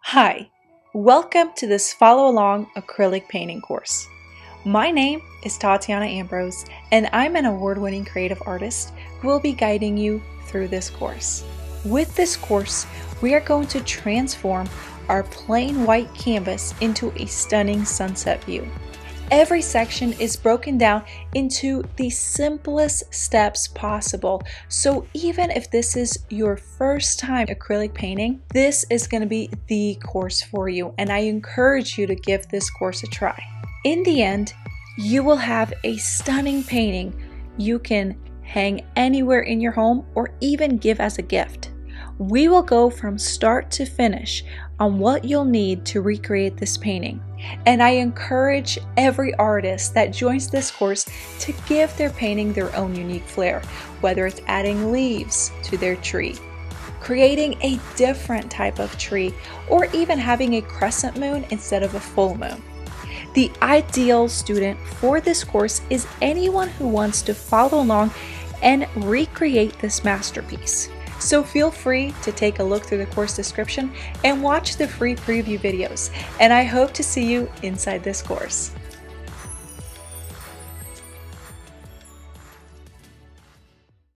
Hi, welcome to this follow along acrylic painting course. My name is Tatiana Ambrose and I'm an award-winning creative artist who will be guiding you through this course. With this course, we are going to transform our plain white canvas into a stunning sunset view. Every section is broken down into the simplest steps possible. So even if this is your first time acrylic painting, this is going to be the course for you. And I encourage you to give this course a try. In the end, you will have a stunning painting you can hang anywhere in your home or even give as a gift. We will go from start to finish on what you'll need to recreate this painting. And I encourage every artist that joins this course to give their painting their own unique flair, whether it's adding leaves to their tree, creating a different type of tree, or even having a crescent moon instead of a full moon. The ideal student for this course is anyone who wants to follow along and recreate this masterpiece. So feel free to take a look through the course description and watch the free preview videos, and I hope to see you inside this course.